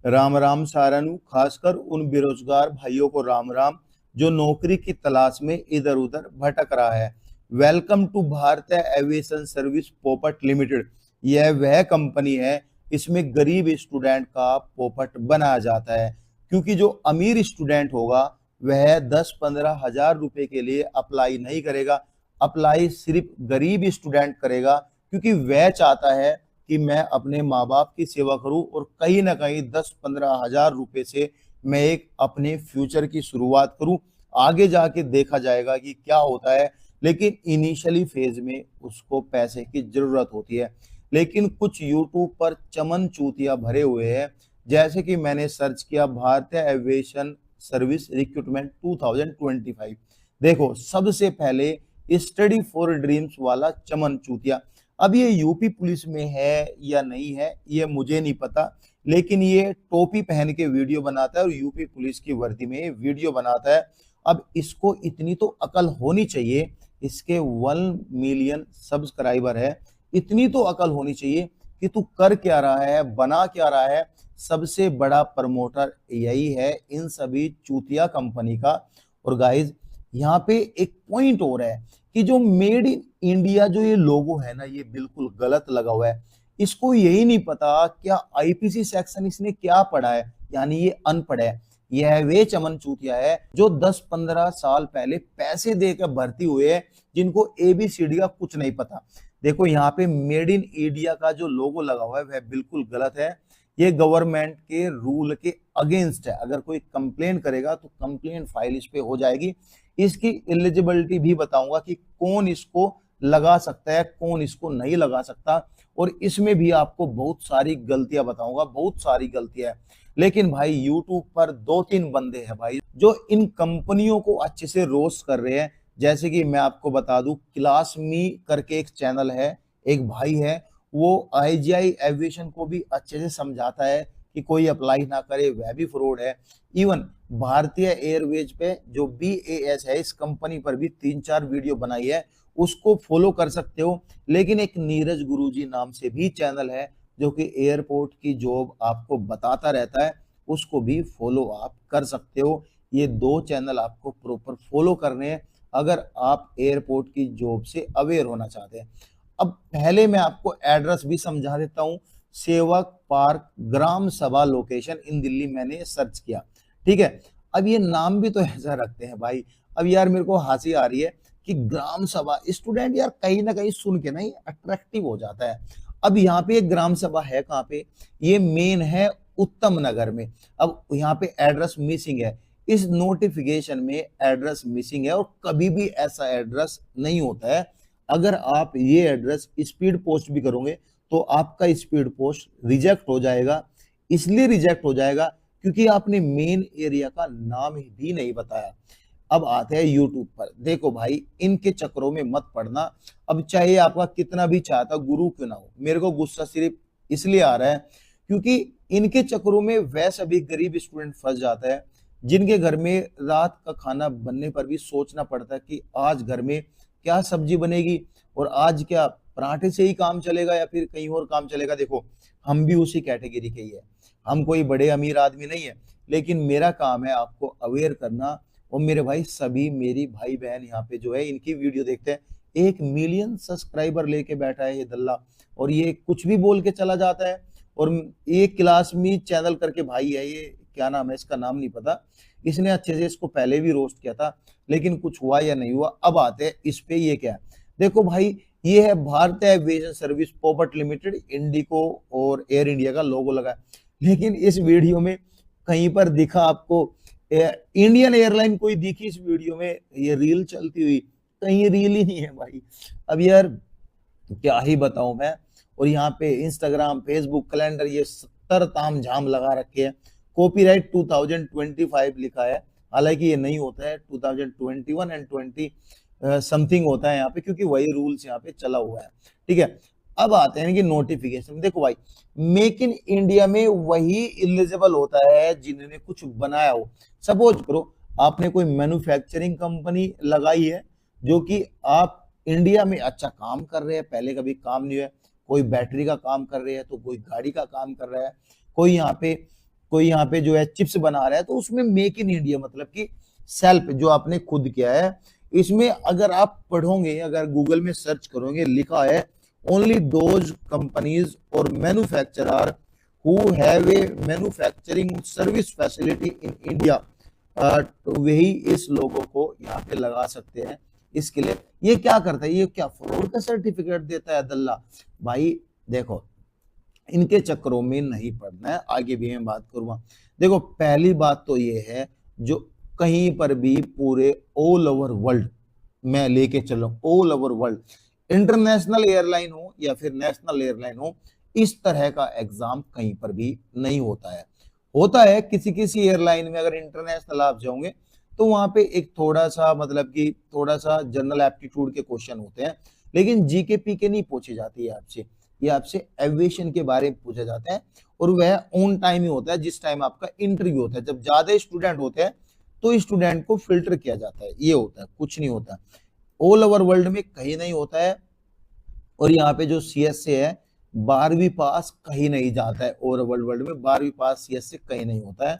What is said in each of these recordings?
राम राम सारानु, खासकर उन बेरोजगार भाइयों को राम राम जो नौकरी की तलाश में इधर उधर भटक रहा है। वेलकम टू भारतीय एविएशन सर्विस पोपट लिमिटेड। यह वह कंपनी है, इसमें गरीब स्टूडेंट का पोपट बनाया जाता है। क्योंकि जो अमीर स्टूडेंट होगा वह 10-15 हजार रुपए के लिए अप्लाई नहीं करेगा। अप्लाई सिर्फ गरीब स्टूडेंट करेगा, क्योंकि वह चाहता है कि मैं अपने माँ बाप की सेवा करूं और कहीं ना कहीं 10-15 हजार रुपए से मैं एक अपने फ्यूचर की शुरुआत करूं। आगे जाके देखा जाएगा कि क्या होता है, लेकिन इनिशियली फेज में उसको पैसे की जरूरत होती है। लेकिन कुछ यूट्यूब पर चमन चूतिया भरे हुए हैं। जैसे कि मैंने सर्च किया भारतीय एविएशन सर्विस रिक्रूटमेंट 2025। देखो, सबसे पहले स्टडी फॉर ड्रीम्स वाला चमन चूतिया। अब ये यूपी पुलिस में है या नहीं है ये मुझे नहीं पता, लेकिन ये टोपी पहन के वीडियो बनाता है और यूपी पुलिस की वर्दी में वीडियो बनाता है। अब इसको इतनी तो अकल होनी चाहिए, इसके 1 मिलियन सब्सक्राइबर है। इतनी तो अकल होनी चाहिए कि तू कर क्या रहा है, बना क्या रहा है। सबसे बड़ा प्रमोटर यही है इन सभी चूतिया कंपनी का। और गाइज, यहाँ पे एक पॉइंट और है कि जो मेड इन इंडिया जो ये लोगो है ना, ये बिल्कुल गलत लगा हुआ है। इसको यही नहीं पता क्या आईपीसी सेक्शन इसने क्या पढ़ा है, यानी ये अनपढ़ है। यह वे चमन चूतिया है जो 10-15 साल पहले पैसे देकर भर्ती हुए हैं, जिनको एबीसीडी का कुछ नहीं पता। देखो, यहाँ पे मेड इन इंडिया का जो लोगो लगा हुआ है वह बिल्कुल गलत है। ये गवर्नमेंट के रूल के अगेंस्ट है। अगर कोई कंप्लेन करेगा तो कंप्लेन फाइल इस पे हो जाएगी। इसकी एलिजिबिलिटी भी बताऊंगा कि कौन इसको लगा सकता है, कौन इसको नहीं लगा सकता। और इसमें भी आपको बहुत सारी गलतियां बताऊंगा, बहुत सारी गलतियां है। लेकिन भाई, यूट्यूब पर 2-3 बंदे हैं भाई जो इन कंपनियों को अच्छे से रोस्ट कर रहे हैं। जैसे कि मैं आपको बता दूं, क्लास मी करके एक चैनल है, एक भाई है, वो आईजीआई एविएशन को भी अच्छे से समझाता है कि कोई अप्लाई ना करे, वह भी फ्रॉड है। इवन भारतीय एयरवेज पे जो बीएएस है, इस कंपनी पर भी 3-4 वीडियो बनाई है, उसको फॉलो कर सकते हो। लेकिन एक नीरज गुरुजी नाम से भी चैनल है जो कि एयरपोर्ट की जॉब आपको बताता रहता है, उसको भी फॉलो आप कर सकते हो। ये 2 चैनल आपको प्रॉपर फॉलो करने हैं अगर आप एयरपोर्ट की जॉब से अवेयर होना चाहते हैं। अब पहले मैं आपको एड्रेस भी समझा देता हूँ। सेवक पार्क ग्राम सभा लोकेशन इन दिल्ली मैंने सर्च किया, ठीक है। अब ये नाम भी तो ऐसा रखते हैं भाई। अब यार मेरे को हंसी आ रही है कि ग्राम सभा, स्टूडेंट यार कहीं ना कहीं सुन के ना ये अट्रैक्टिव हो जाता है। अब यहाँ पे एक ग्राम सभा है कहाँ पे, ये मेन है उत्तम नगर में। अब यहाँ पे एड्रेस मिसिंग है, इस नोटिफिकेशन में एड्रेस मिसिंग है और कभी भी ऐसा एड्रेस नहीं होता है। अगर आप ये एड्रेस स्पीड पोस्ट भी करोगे तो आपका स्पीड पोस्ट रिजेक्ट हो जाएगा। इसलिए रिजेक्ट हो जाएगा क्योंकि आपने मेन एरिया का नाम ही भी नहीं बताया। अब आते हैं यूट्यूब पर। देखो भाई, इनके चक्रों में मत पड़ना। अब चाहे आपका कितना भी चाहता गुरु क्यों ना हो, मेरे को गुस्सा सिर्फ इसलिए आ रहा है क्योंकि इनके चक्रों में वह सभी गरीब स्टूडेंट फंस जाता है जिनके घर में रात का खाना बनने पर भी सोचना पड़ता है कि आज घर में क्या सब्जी बनेगी और आज क्या पराठे से ही काम चलेगा या फिर कहीं और काम चलेगा। देखो, हम भी उसी कैटेगरी के ही है। हम कोई बड़े अमीर आदमी नहीं है, लेकिन मेरा काम है आपको अवेयर करना। और मेरे भाई, सभी मेरी भाई बहन यहाँ पे जो है इनकी वीडियो देखते हैं। 1 मिलियन सब्सक्राइबर लेके बैठा है ये दल्ला, और ये कुछ भी बोल के चला जाता है। और ये क्लास मी चैनल करके भाई है, ये क्या नाम है इसका, नाम नहीं पता। इसने अच्छे से इसको पहले भी रोस्ट किया था, लेकिन कुछ हुआ या नहीं हुआ। अब आते हैं इस पे, ये क्या है। देखो भाई, ये है भारतीय एविएशन सर्विस पोपट लिमिटेड, इंडिको और एयर इंडिया का लोगो लगा है। लेकिन इस वीडियो में कहीं पर दिखा आपको इंडियन एयरलाइन कोई दिखी इस वीडियो में, ये रील चलती हुई? कहीं रील ही नहीं है भाई। अब यार क्या ही बताऊं मैं। और यहाँ पे इंस्टाग्राम, फेसबुक, कैलेंडर, ये 70 ताम झाम लगा रखे हैं। कॉपीराइट 2025 लिखा है, हालांकि ये नहीं होता है, 2021 एंड 20 समथिंग होता है यहाँ पे, क्योंकि वही रूल्स यहाँ पे चला हुआ है, ठीक है। अब आते हैं कि नोटिफिकेशन। देखो भाई, मेक इन इंडिया में वही एलिजिबल होता है जिन्होंने कुछ बनाया हो। सपोज करो आपने कोई मैन्युफैक्चरिंग कंपनी लगाई है जो कि आप इंडिया में अच्छा काम कर रहे हैं, पहले कभी काम नहीं हुआ है। कोई बैटरी का काम कर रहे हैं तो कोई गाड़ी का काम कर रहा है, कोई यहाँ पे कोई यहाँ पे जो है चिप्स बना रहा है, तो उसमें मेक इन इंडिया मतलब कि सेल्फ जो आपने खुद किया है। इसमें अगर आप पढ़ोगे, अगर गूगल में सर्च करोगे, लिखा है ओनली दोज कंपनीज और manufacturer who have a manufacturing service facility in India, तो वही इस लोगों को यहाँ पे लगा सकते हैं। इसके लिए ये क्या करता है, ये क्या फ्रॉड का सर्टिफिकेट देता है दल्ला। भाई देखो, इनके चक्करों में नहीं पड़ना है, आगे भी मैं बात करूंगा। देखो पहली बात तो ये है, जो कहीं पर भी पूरे ऑल ओवर वर्ल्ड मैं लेके चल रहा हूं, all over world, international airline हो या फिर नेशनल एयरलाइन हो, इस तरह का एग्जाम कहीं पर भी नहीं होता है। होता है किसी किसी एयरलाइन में, अगर इंटरनेशनल आप जाओगे तो वहां पे एक थोड़ा सा मतलब कि थोड़ा सा जनरल एप्टीट्यूड के क्वेश्चन होते हैं, लेकिन जीके पीके नहीं पूछी जाती है आपसे। ये आपसे एविएशन के बारे में पूछा जाता है, और वह ऑन टाइम ही होता है जिस टाइम आपका इंटरव्यू होता है। जब ज्यादा स्टूडेंट होते हैं तो स्टूडेंट को फिल्टर किया जाता है, ये होता है, कुछ नहीं होता। ऑल ओवर वर्ल्ड में कहीं नहीं होता है। और यहाँ पे जो सीएसए है, 12वीं पास कहीं नहीं जाता है। ओवर वर्ल्ड में 12वीं पास सीएसए कहीं नहीं होता है।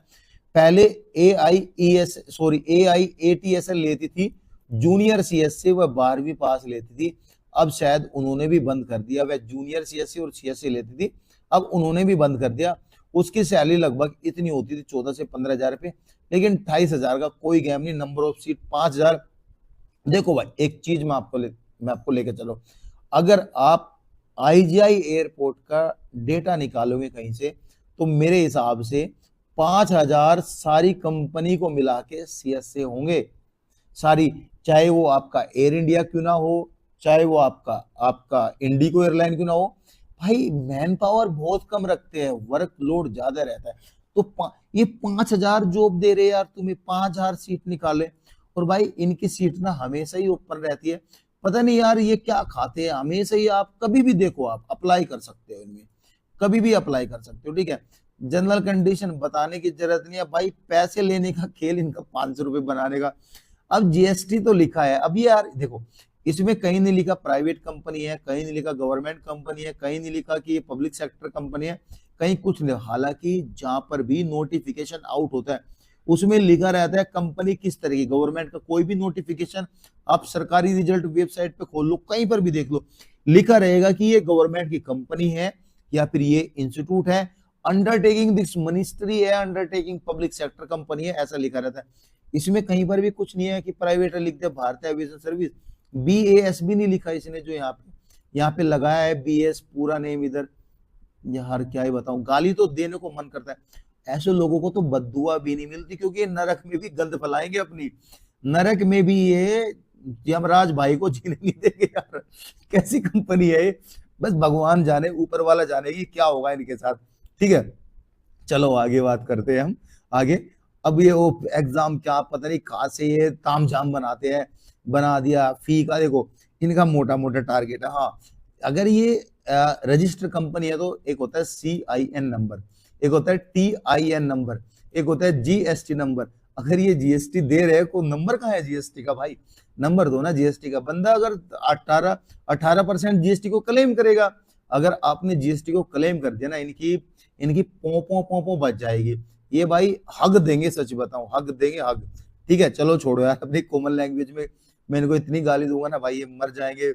पहले AIATSL लेती थी जूनियर सीएसए, वह 12वीं पास लेती थी। अब शायद उन्होंने भी बंद कर दिया। वह जूनियर सीएसए और सीएसए लेती थी, अब उन्होंने भी बंद कर दिया। उसकी सैलरी लगभग इतनी होती थी 14 से 15,000 रुपए, लेकिन 28,000 का कोई गेम नहीं। Number of seat 5,000। देखो भाई एक चीज मैं आपको लेके चलो, अगर आप IGI एयरपोर्ट का डेटा निकालोगे कहीं से, तो मेरे हिसाब से 5,000 सारी कंपनी को मिला के सीएसए होंगे सारी, चाहे वो आपका एयर इंडिया क्यों ना हो, चाहे वो आपका इंडिगो एयरलाइन क्यों ना हो। भाई मैन पावर बहुत कम रखते हैं, वर्क लोड ज्यादा रहता है। तो ये 5,000 जॉब दे रहे यार, तुम्हें 5,000 सीट निकाले, और भाई इनकी सीट ना हमेशा ही ओपन रहती है। पता नहीं यार ये क्या खाते हैं, हमेशा ही। आप कभी भी देखो, आप अप्लाई कर सकते हो इनमें, कभी भी अप्लाई कर सकते हो, ठीक है। जनरल कंडीशन बताने की जरूरत नहीं है भाई, पैसे लेने का खेल इनका, 500 रुपए बनाने का। अब जीएसटी तो लिखा है। अब यार देखो, इसमें कहीं नहीं लिखा प्राइवेट कंपनी है, कहीं नहीं लिखा गवर्नमेंट कंपनी है, कहीं नहीं लिखा कि ये पब्लिक सेक्टर कंपनी है, कहीं कुछ नहीं। हालांकि जहां पर भी नोटिफिकेशन आउट होता है उसमें लिखा रहता है कंपनी किस तरह की। गवर्नमेंट का कोई भी नोटिफिकेशन आप सरकारी रिजल्ट वेबसाइट पे खोल लो, कहीं पर भी देख लो, लिखा रहेगा कि ये गवर्नमेंट की कंपनी है या फिर ये इंस्टीट्यूट है, अंडरटेकिंग दिस मिनिस्ट्री है, अंडरटेकिंग पब्लिक सेक्टर कंपनी है, ऐसा लिखा रहता है। इसमें कहीं पर भी कुछ नहीं है कि प्राइवेट लिख दे भारतीय एविएशन सर्विस। BAS भी नहीं लिखा इसने, जो यहाँ पे लगाया है BS पूरा नेम इधर। यार क्या ही बताऊं, गाली तो देने को मन करता है। ऐसे लोगों को तो बद्दुआ भी नहीं मिलती, क्योंकि ये नरक में भी गंद फैलाएंगे अपनी। नरक में भी ये यमराज भाई को जीने नहीं देंगे यार। कैसी कंपनी है ये, बस भगवान जाने, ऊपर वाला जाने की क्या होगा इनके साथ, ठीक है। चलो आगे बात करते हैं हम आगे। अब ये वो एग्जाम क्या पता नहीं कहाँ से ये तामझाम बनाते हैं, बना दिया फी का। देखो इनका मोटा मोटा टारगेट है। हाँ, अगर ये रजिस्टर कंपनी है तो एक होता है CIN नंबर, एक होता है TIN नंबर, एक होता है GST नंबर। अगर ये GST दे रहे हैं तो नंबर कहाँ है GST का? भाई नंबर दो ना GST का। बंदा अगर 18% GST को क्लेम करेगा, अगर आपने GST को क्लेम कर दिया ना, इनकी पों बच जाएगी। ये भाई हग देंगे, सच बताऊं हग देंगे, हग। ठीक है चलो छोड़ो यार, अपनी कॉमन लैंग्वेज में मैं इनको इतनी गाली दूंगा ना भाई, ये मर जाएंगे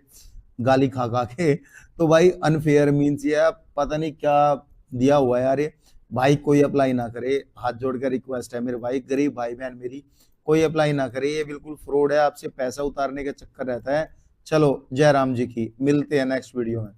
गाली खा खा के। तो भाई अनफेयर मीन्स ये पता नहीं क्या दिया हुआ है यार ये। भाई कोई अप्लाई ना करे, हाथ जोड़कर रिक्वेस्ट है मेरे भाई, गरीब भाई बहन मेरी, कोई अप्लाई ना करे, ये बिल्कुल फ्रॉड है, आपसे पैसा उतारने का चक्कर रहता है। चलो जय राम जी की, मिलते हैं नेक्स्ट वीडियो में।